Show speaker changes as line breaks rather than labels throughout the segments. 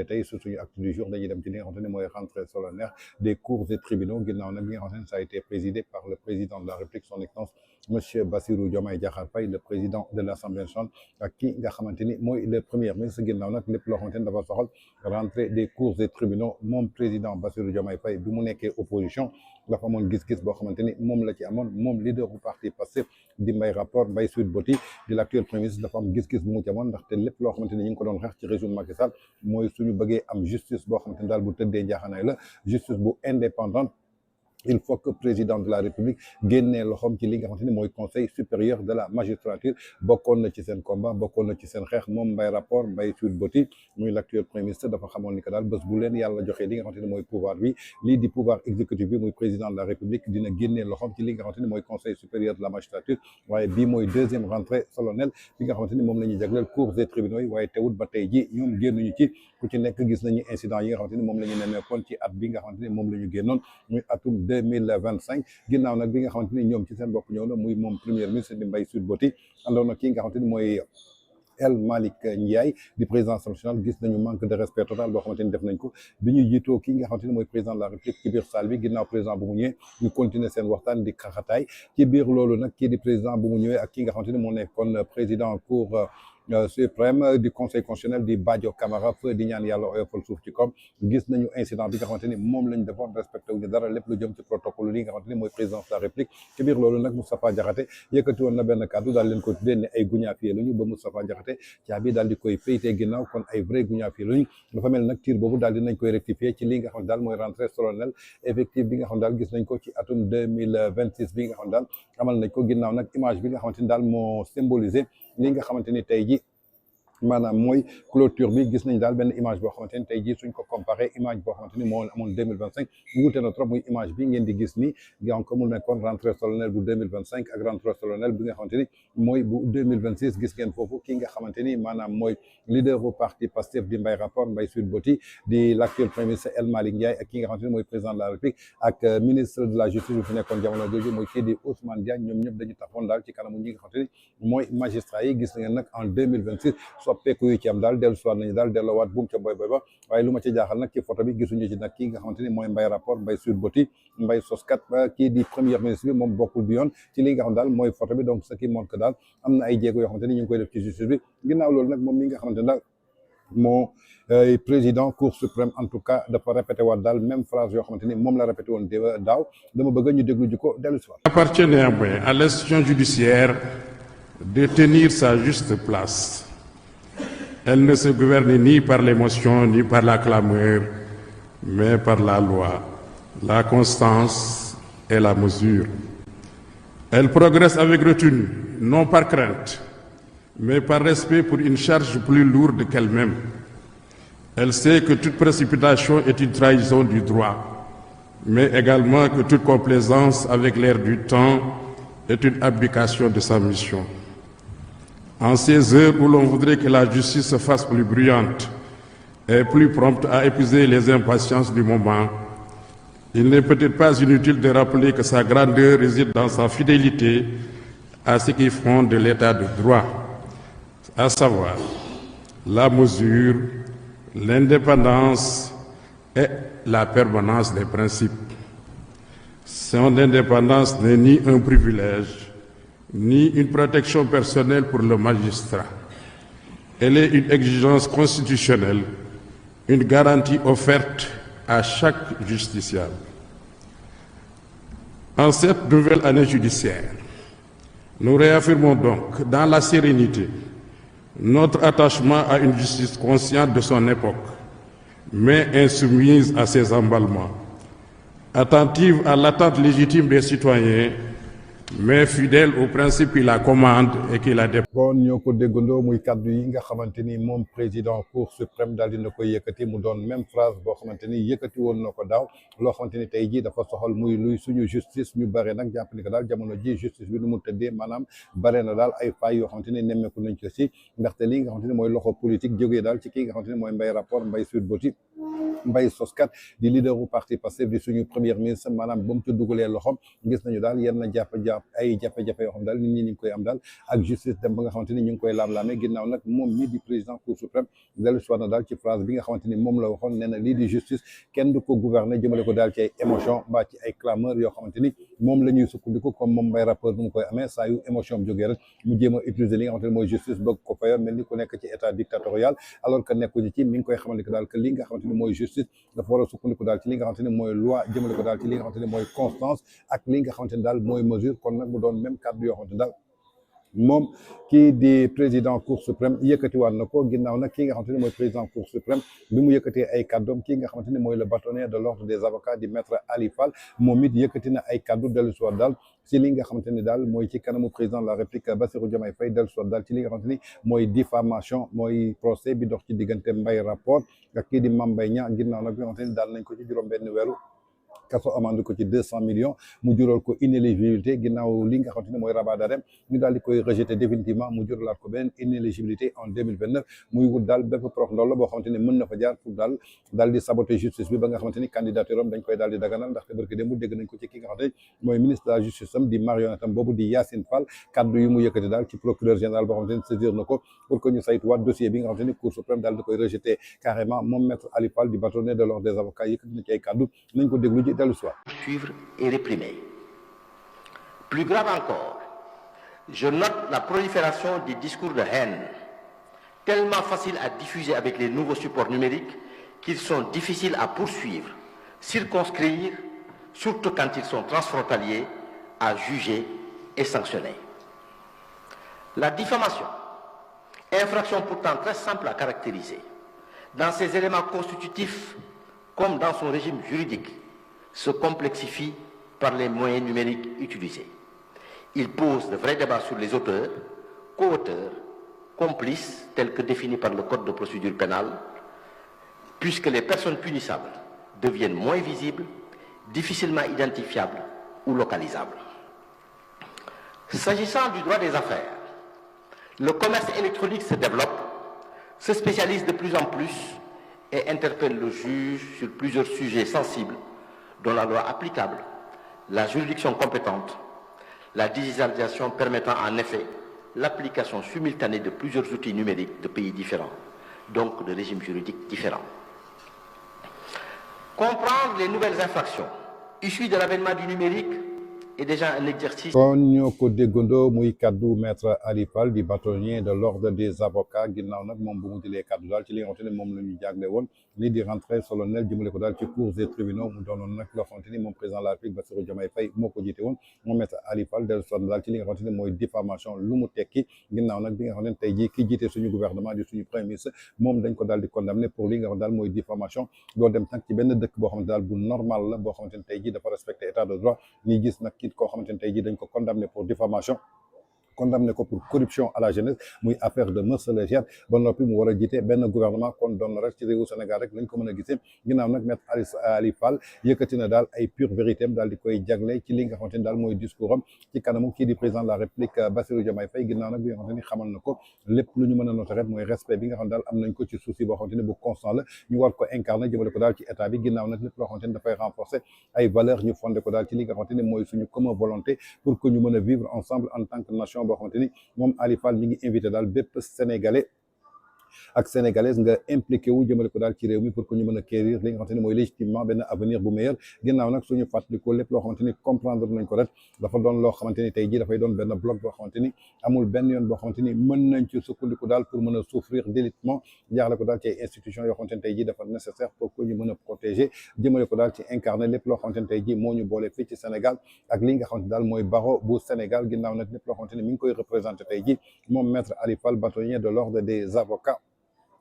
tey su suñu acte du jour dañuy dem ci li nga xamante ne mooy rentrée solennelle des cours et tribunaux ginnaaw nag li nga xamante ne ça a été présidé par le président de la République son excellence monsieur Bassirou Diomaye Diakhar Faye le président de l'Assemblée nationale ak ki nga xamante ni mooy le premier ministre ginnaaw nag lépp loo xamante ni dafa soxal rentrée des cours et tribunaux moom président Bassirou Diomaye Faye bi mu nekkee opposition dafa amoon gis-gis boo xamante ni moom la ci amoon moom leader bu parti Pastef di Mbaye Rapport Mbaye Sweet Boti di l'actuel premier ministre dafa am gis-gis bu mu ci amoon ndaxte lépp loo xamante ni ñu ngi ko doon xeex ci régime Macky Sall mooy suñu bëggee am justice boo xamante ni daal bu tëddee njaaxanaay la justice bu indépendante il faut que président de la République génnee loxoom ci li nga xamante ni mooy conseil supérieur de la magistrature bokkoon na ci seen combat bokkoon na ci seen xeex moom Mbaye Rapport Mbaye Sweet Boti muy l'actuel premier ministre dafa xamoon ni que daal bés bu leen yàlla joxee li nga xamante ni mooy pouvoir bi lii di pouvoir exécutif bi muy président de la République dina génnee loxoom ci li nga xamante ni mooy conseil supérieur de la magistrature waaye bii mooy deuxième rentrée solennelle bi nga xamante ni moom la ñuy jagleel cours et tribunaux yi waaye teewut ba tey ji ñoom génnuñu ci ku ci nekk gis nañu incident yi nga xamante ni moom la ñu nemmeekoon ci at bi nga xamante ni moom la ñu génnoon muy atum 2025 ginnaaw nag bi nga xamante ni ñoom ci seen bopp ñëw na muy moom premier ministre di Mbaye Sweet Boti àndoon na kii nga xamante ni mooy El Malick Ndiaye di président national gis nañu manque de respect total boo xamante ni def nañ ko bi ñu jiitoo kii nga xamante ni mooy président de la République ci biir salle bi ginnaaw président bu mu ñëwee ñu continuer seen waxtaan di xaxataay ci biir loolu nag kii di président bu mu ñëwee ak kii nga xamante ni moo nekkoon président cour suprême du conseil constitutionnel di Badio Camara feu di ñaan yàlla oyofal suuf ci kom gis nañu incident bi nga xamante ni moom lañ defoon respecté wuñu dara lépp lu jëm ci protocole li nga xamante ni mooy présidence de la République ci biir loolu nag Moustapha Diakhaté yëkkati woon na benn kàddu daal leen ko tuddee ne ay guñaafiye lañu ba Moustapha Diakhaté caabi daal di koy féytee ginnaaw kon ay vrai guñaafiye lañu dafa mel nag tir boobu daal dinañ koy rectifier ci li nga xam daal mooy rentrée solennelle effective bi nga xam daal gis nañ ko ci atum 2026 bi nga xam daal amal nañ ko ginnaaw nag image bi nga xamante ni daal moo symbolisé li nga xamante ni tey ji maanaam mooy clôture bi gis nañ daal benn image boo xamante ni tey jii suñ ko comparé image boo xamante ni moo amoon 2025 wuute na trop muy image bi ngeen di gis ni donc mu nekkoon rentrée solennelle bu 2025 ak rentrée solennelle bi nga xamante ni mooy bu 2026 gis ngeen foofu ki nga xamante ni maanaam mooy leader bu parti Pastef di Mbaye Rapport Mbaye Sweet Boti di l'actuel premier ministre El Malick Ndiaye ak ki nga xamante ni mooy président de la République ak ministre de la justice bu fi nekkoon jamono jooju mooy kii di Ousmane Diagne ñoom ñëpp dañu taxawoon daal ci kanamu ñi nga xamante ni mooy magistrat yi gis ngeen nag en 2026 soppeeku yu ci am daal dellu siwaat nañu daal delloowaat buum ca boy boy ba waaye lu ma ci jaaxal nag ci photo bi gisuñu ci nag kii nga xamante ni mooy Mbaye Rapport Mbaye Sweet Boti Mbaye soskat kii di premier ministre bi moom bokkul bi yoon ci li nga xam daal mooy photo bi donc ce qui montre que daal am na ay jéego yoo xamante ni ñu ngi koy def ci justice bi ginnaaw loolu nag moom mi nga xamante ne daal moo président cour suprême en tout cas dafa répété waat daal même phrase yoo xamante ni moom la répété woon daaw dama bëgg ñu déglu ji ko dellu si waat.
Il appartient néanmoins à l'institution judiciaire de tenir sa juste place. Elle ne se gouverne ni par l'émotion ni par la clameur, mais par la loi, la constance et la mesure. Elle progresse avec retenue, non par crainte, mais par respect pour une charge plus lourde qu'elle-même. Elle sait que toute précipitation est une trahison du droit, mais également que toute complaisance avec l'air du temps est une abdication de sa mission. En ces heures où l'on voudrait que la justice se fasse plus bruyante et plus prompte à épuiser les impatiences du moment, il n'est peut-être pas inutile de rappeler que sa grandeur réside dans sa fidélité à ce qui fonde l'état de droit, à savoir la mesure, l'indépendance et la permanence des principes. Son indépendance n'est ni un privilège, ni une protection personnelle pour le magistrat. Elle est une exigence constitutionnelle, une garantie offerte à chaque justiciable. En cette nouvelle année judiciaire, nous réaffirmons donc dans la sérénité notre attachement à une justice consciente de son époque, mais insoumise à ses emballements, attentive à l'attente légitime des citoyens, mais fidèle aux principes qui la commandent et qui la défendent.
kon ñoo ko déggandoo muy kàddu yi nga xamante ni moom président cour suprême daal dina koy yëkkati mu doon même phrase boo xamante ni yëkkati woon na ko daaw loo xamante ni tey jii dafa soxal muy luy suñu justice ñu bare nag jàpp ni que daal jamono ji justice bi nu mu tëddee maanaam bare na daal ay failles yoo xamante ni nemmeeku nañ ko si ndaxte lii nga xamante ni mooy loxo politique jógee daal ci kii nga xamante ni mooy Mbaye Rapport Mbaye Sweet Boti Mbaye Soskat di leaderu parti Pastef di suñu premier ministre maanaam ba mu ci dugalee loxoom gis nañu daal yenn ay jafe-jafe yoo xam daal nit ñi ñu ngi koy am daal ak justice dem ba nga xamante ni ñu ngi koy laam-laamee ginnaaw nag moom mii di président cour suprême dellu si na daal ci phrase bi nga xamante ni moom la waxoon nee na lii di justice kenn du ko gouverner jëmale ko daal ci ay émotion mbaa ci ay clameur yoo xamante ni moom la ñuy sukkandiku comme moom Mbaye rappeur nu mu koy amee saa yu émotion am jógee rek mu jéem a utiliser li nga xamante ni mooy justice bëgg ko fayoo mel ni ku nekk ci état dictatorial alors que nekkuñu ci mi ngi koy xamante daal que li nga xamante ni mooy justice dafa war a sukkandiku daal ci li nga xamante ni mooy loi jëmale ko daal ci li nga xamante ni mooy constance ak li nga xamante ni daal mooy mesure kon nag mu doon même cadre yoo xamante ni daal moom kii di président cour suprême yëkkatiwaat na ko ginnaaw nag kii nga xamante ni mooy président cour suprême bi mu yëkkatee ay kàddoom kii nga xamante ni mooy le bâtonnier de l'ordre des avocats di maître Ali Fall moom it yëkkati na ay kàddu dellu si waat daal ci li nga xamante ni daal mooy ci kanamu président de la république Bassirou Diomaye Faye dellu si waat daal ci li nga xamante ni mooy diffamation mooy procès bi dox ci diggante Mbaye rapport ak kii di Mame Mbaye Niang ginnaaw nag bi nga xamante ni daal nañ ko ci juróom benn weeru kaso amande ko ci 200 millions mu jural ko inéligibilité ginnaaw li nga xamante ne mooy rabat d'arrêt ñu daal di koy rejeté définitivement mu juralaat ko beneen inéligibilité en 2029 muy wut daal bépp prox ndoll boo xamante ne mën na fa jaar pour daal di saboter justice bi ba nga xamante ni candidature am dañ koy daal di daganal ndaxte barki démb dégg nañ ko ci ki nga xamante ne mooy ministre de la justice am di marionnette am boobu di Yacine Fall kaddu yu mu yëkkati daal ci procureur général boo xamante ne saisir na ko pour que ñu saytuwaat dossier bi nga xamante ni cour suprême daal di koy rejeté carrément moom maître Ali Fall di bâtonnier de l'ordre des avocats yëkkati na ci ay kaddu nañ ko déglu ji dellu soir
suivre et réprimer. Plus grave encore, je note la prolifération des discours de haine, tellement faciles à diffuser avec les nouveaux supports numériques qu'ils sont difficiles à poursuivre, circonscrire, surtout quand ils sont transfrontaliers, à juger et sanctionner. La diffamation, infraction pourtant très simple à caractériser, dans ses éléments constitutifs comme dans son régime juridique, se complexifie par les moyens numériques utilisés. Il pose de vrais débats sur les auteurs, co-auteurs, complices, tels que définis par le Code de procédure pénale, puisque les personnes punissables deviennent moins visibles, difficilement identifiables ou localisables. S'agissant du droit des affaires, le commerce électronique se développe, se spécialise de plus en plus et interpelle le juge sur plusieurs sujets sensibles dont la loi applicable, la juridiction compétente, la digitalisation permettant en effet l'application simultanée de plusieurs outils numériques de pays différents, donc de régimes juridiques différents. Comprendre les nouvelles infractions issues de l'avènement du numérique est déjà un exercice.
kon ñoo ko déggandoo muy kaddu maître Ali Fall di bâtonnier de l'ordre des avocats ginnaaw nag moom bu mu jëlee kaddu daal ci li nga xamante ne moom la ñu jàgle woon lii di rentrée solennelle jëmale ko daal ci cours et tribunaux mu doonoon nag loo xamante ni moom président de la République Bassirou Diomaye Faye moo ko jiite woon moom maître Ali Fall dellu sonn daal ci li nga xamante ne mooy diffamation lu mu tekki ginnaaw nag bi nga xamante ne tey jii ki jiite suñu gouvernement di suñu premier ministre moom dañ ko daal di condamné pour li nga xam daal mooy diffamation doo dem nag ci benn dëkk boo xamante daal bu normal la boo xamante ne tey jii dafa respecté état de droit ñuy gis nag kit koo xamante ne tey jii dañ ko condamné pour diffamation condamné ko pour corruption à la jeunesse muy affaire de mœurs légères ba noppi mu war a jiite benn gouvernement kon doon na rek ci réewu Sénégal rek lañ ko mën a gisee ginnaaw nag maître Ali Fall yëkkati na daal ay pure vérité am daal di koy jagle ci li nga xamante ni daal mooy discours am ci kanamu kii di président de la République Bassirou Diomaye Faye ginnaaw nag bi nga xamante ni xamal na ko lépp lu ñu mën a noter rek mooy respect bi nga xam daal am nañ ko ci souci boo xamante ni bu constant la ñu war ko incarner jëmale ko daal ci état bi ginnaaw nag lépp loo xamante ni dafay renforcer ay valeurs ñu fondé ko daal ci li nga xamante ni mooy suñu commune volonté pour que ñu mën a vivre ensemble en tant que nation boo xamante ni moom Ali Fall mi ngi invité daal bépp sénégalais ak sénégalaise nga impliqué wu jëmale ko daal ci réew mi pour que ñu mën a acquérir li nga xamante ni mooy légitimement benn avenir bu meilleur ginnaaw nag suñu fàttalikoo lépp loo xamante ni comprendre nañ ko rek dafa doon loo xamante ni tey jii dafay doon benn bloc boo xamante ni amul benn yoon boo xamante ni mën nañ ci sukkandiku daal pour mën a souffrir délitement jaarale ko daal ci ay institutions yoo xamante ni tey jii dafa nécessaire pour que ñu mën a protéger jëmale ko daal ci incarner lépp loo xamante ni tey jii moo ñu boole fii ci Sénégal ak li nga xamante daal mooy barreau bu Sénégal ginnaaw nag lépp loo xamante ni mi ngi koy représenté tey jii moom maître Ali Fall bâtonnier de l'ordre des avocats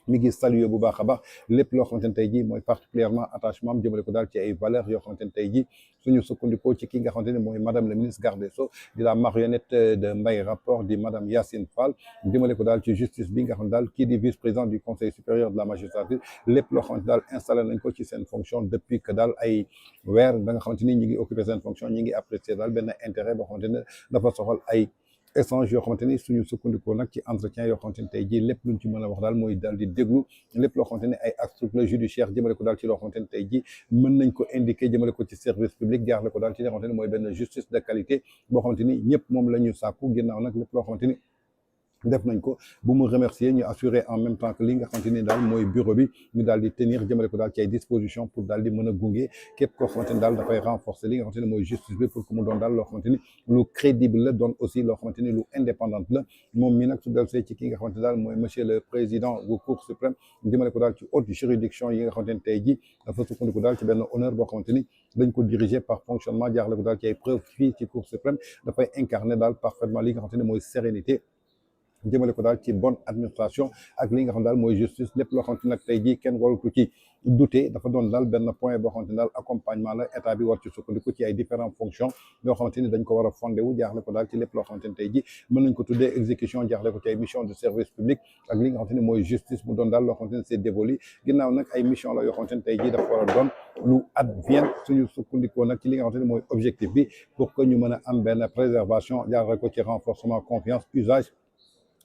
mi ngi salué bu baax a baax lépp loo xamante ne tey jii mooy particulièrement attachement am jëmale ko daal ci ay valeurs yoo xamante ne tey jii suñu sukkandikoo ci ki nga xamante ne mooy madame le ministre garde des Sceaux di la marionnette de Mbaye rapport di madame Yacine Fall jëmale ko daal ci justice bi nga xam daal kii di vice-président du conseil supérieur de la magistrature lépp loo xamante daal installé nañ ko ci seen fonction depuis que daal ay weer da nga xamante ni ñi ngi occupé seen fonction ñi ngi apprécier daal benn intérêt boo xamante ne dafa soxal ay échange yoo xamante ni suñu sukkandikoo nag ci entretien yoo xamante ni tey jii lépp luñ ci mën a wax daal mooy daal di déglu lépp loo xamante ni ay actes judiciaire jëmale ko daal ci loo xamante ni tey jii mën nañ ko indiquer jëmale ko ci service public jaarale ko daal ci li nga xamante ni mooy benn justice de qualité boo xamante ni ñëpp moom la ñu sàkku ginnaaw nag lépp loo xamante ni def nañ ko bu mu remercier ñu assurer en même temps que li nga xamante ni daal mooy bureau bi ñu daal di tenir jëmale ko daal ci ay dispositions pour daal di mën a gunge képp koo xamante ni daal dafay renforcer li nga xamante ni mooy justice bi pour que mu doon daal loo xamante ni lu crédible la doon aussi loo xamante ni lu indépendante la moom mi nag su dellusee ci ki nga xamante ni daal mooy monsieur le président bu cour suprême jëmale ko daal ci haute juridiction yi nga xamante ni tey jii dafa sukkandiku daal ci benn honneur boo xamante ni dañ ko diriger par fonctionnement jaarale ko daal ci ay preuves fii ci cour suprême dafay incarner daal parfaitement li nga xamante ni mooy sérénité jëmale ko daal ci bonne administration ak li nga xam daal mooy justice lépp loo xamante nag tey jii kenn warutu ci douter dafa doon daal benn point boo xamante ni daal accompagnement la état bi war ci sukkandiku ci ay différentes fonctions yoo xamante ni dañ ko war a fondé wu jaaxle ko daal ci lépp loo xamante ni tey jii mën nañ ko tuddee exécution jaaxle ko ci ay mission de service public ak li nga xamante ni mooy justice mu doon daal loo xamante ni c'est dévolu ginnaaw nag ay mission la yoo xamante ni tey jii dafa war a doon lu advient suñu sukkandikoo nag ci li nga xamante ni mooy objectif bi pour que ñu mën a am benn préservation jaaxle ko ci renforcement confiance usage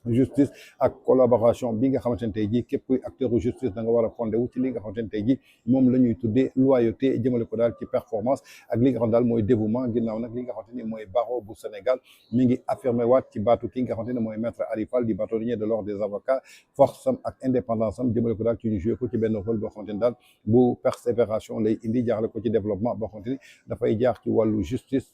justice ak collaboration bi nga xamante ne tey jii képp kuy acteur justice da nga war a fondé wu ci li nga xamante ne tey jii moom la ñuy tuddee loyauté jëmale ko daal ci performance ak li nga xam daal mooy dévouement ginnaaw nag li nga xamante ni mooy barreau bu Sénégal mi ngi affirmé waat ci baatu ki nga xamante ne mooy maître Ali Fall di bâtonnier de l'ordre des avocats force am ak indépendance am jëmale ko daal ci ñu joué ko ci benn rôle boo xamante ni daal bu persévération lay indi jaarale ko ci développement boo xamante ni dafay jaar ci wàllu justice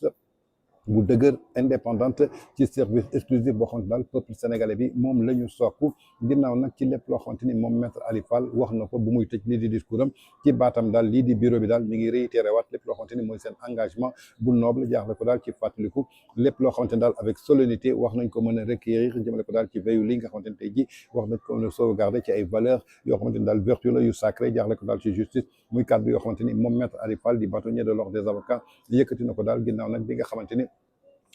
bu dëgër indépendante ci service exclusif boo xamante daal peuple sénégalais bi moom la ñu sokku ginnaaw nag ci lépp loo xamante ni moom maître Ali Fall wax na ko bu muy tëj lii di discours am ci baatam daal lii di bureau bi daal mi ngi réitéré waat lépp loo xamante ni mooy seen engagement bu noble jaaxle ko daal ci fàttaliku lépp loo xamante ni daal avec solennité wax nañ ko mën a requérir jëmale ko daal ci veillu li nga xamante ni tey jii wax nañ ko mën a sauvegarder ci ay valeurs yoo xamante ni daal vertu la yu sacré jaaxle ko daal ci justice muy kàddu yoo xamante ni moom maître Ali Fall di bâtonnier de l'ordre des avocats yëkkati na ko daal ginnaaw nag bi nga xamante ni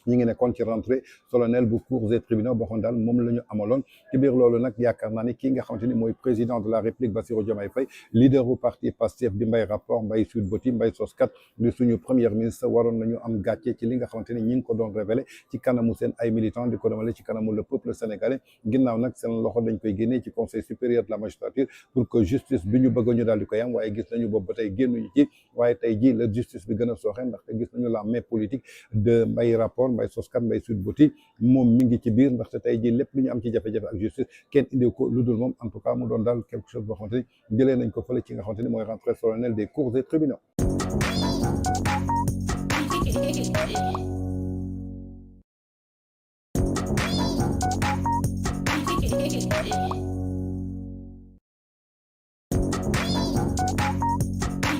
ñi ngi nekkoon ci rentrée solennelle bu cours et tribunaux boo xam daal moom la ñu amaloon ci biir loolu nag yaakaar naa ni kii nga xamante ni mooy président de la République Bassirou Diomaye Faye leader bu parti Pastef di Mbaye Rapport Mbaye Sweet Beauty Mbaye Soskat di suñu premier ministre waroon nañu am gàcce ci li nga xamante ni ñi ngi ko doon révélé ci kanamu seen ay militants di ko demale ci kanamu le peuple sénégalais ginnaaw nag seen loxo dañ koy génnee ci conseil supérieur de la magistrature pour que justice bi ñu bëgg ñu daal di koy am waaye gis nañu boobu ba tey génnuñu ci waaye tey ji la justice bi gën a sooxe ndaxte gis nañu la main politique de Mbaye Rapport Mbaye Soskat Mbaye Sweet Beauty moom mi ngi ci biir ndaxte tey jii lépp lu ñu am ci jafe-jafe ak justice kenn indiw ko lu dul moom en tout cas mu doon daal quelque chose boo xamante ni jëlee nañ ko fële ci nga xamante ni mooy rentrée solennelle des cours et tribunaux.
Hey.